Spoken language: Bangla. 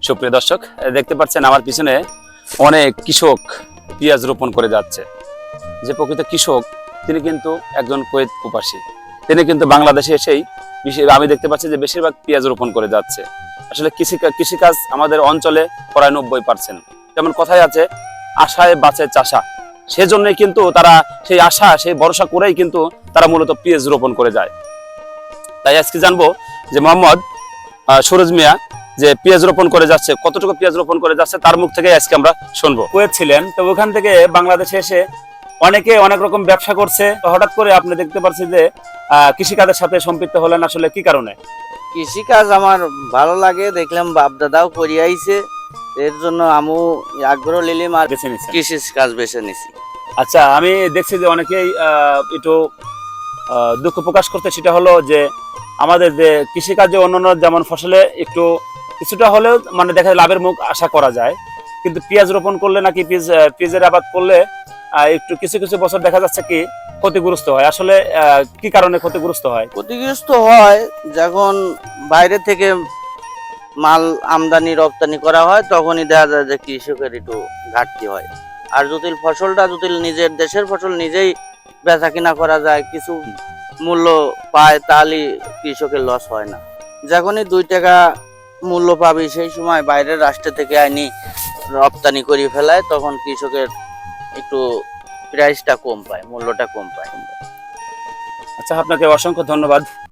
সুপ্রিয় দর্শক, দেখতে পাচ্ছেন আমার পিছনে অনেক কৃষক পেঁয়াজ রোপণ করে যাচ্ছে। যে প্রকৃত কৃষক তিনি কিন্তু একজন কুয়েত প্রবাসী, তিনি কিন্তু বাংলাদেশে এসেই আমি দেখতে পাচ্ছি যে বেশিরভাগ পেঁয়াজ রোপণ করে যাচ্ছে। আসলে কৃষিকাজ আমাদের অঞ্চলে প্রায় 90%। যেমন কথাই আছে, আশায় বাঁচে চাষা। সেজন্যই কিন্তু তারা সেই আশা, সেই ভরসা করেই কিন্তু তারা মূলত পেঁয়াজ রোপণ করে যায়। তাই আজকে জানবো যে মোহাম্মদ সুরজ মিয়া যে পেঁয়াজ রোপণ করে যাচ্ছে, কতটুকু পেঁয়াজ রোপণ করে যাচ্ছে তার মুখ থেকে আজকে আমরা শুনবো। কুয়েত ছিলেন, তো ওখান থেকে বাংলাদেশে এসে অনেকে অনেক রকম ব্যবসা করছে। তো হঠাৎ করে আপনি দেখতে পাচ্ছি যে কৃষিকাজের সাথে সম্পৃক্ত হলেন, আসলে কি কারণে? কৃষিকাজ আমার ভালো লাগে, দেখলাম বাপ দাদাও করি আইছে, এর জন্য আমু আগ্রহ লিলিম আর বেছে নিচ্ছেন। কৃষি কাজ বেছে নিছি। আচ্ছা, আমি দেখছি যে অনেকেই একটু দুঃখ প্রকাশ করতে, সেটা হলো যে আমাদের যে কৃষিকাজে অন্যান্য যেমন ফসলে একটু কিছুটা হলেও মানে দেখা যায় লাভের মুখ আশা করা যায়, কিন্তু পেঁয়াজ রোপণ করলে নাকি পেঁয়াজের আবাদ করলে একটু কিছু কিছু বছর দেখা যাচ্ছে কি ক্ষতিগ্রস্ত হয়। আসলে কি কারণে ক্ষতিগ্রস্ত হয়? ক্ষতিগ্রস্ত হয় যখন বাইরে থেকে মাল আমদানি রপ্তানি করা হয়, তখনই দেখা যায় যে কৃষকের একটু ঘাটতি হয়। আর যদি ফসলটা যদি নিজের দেশের ফসল নিজেই বেচা কিনা করা যায়, কিছু মূল্য পায়, তাহলে কৃষকের লস হয় না। যখনই 2 টাকা মূল্য পাবি, সেই সময় বাইরের রাষ্ট্র থেকে আইনি রপ্তানি করে ফেলায়, তখন কৃষকের একটু প্রাইসটা কম পায়, মূল্যটা কম পায়। আচ্ছা, আপনাকে অসংখ্য ধন্যবাদ।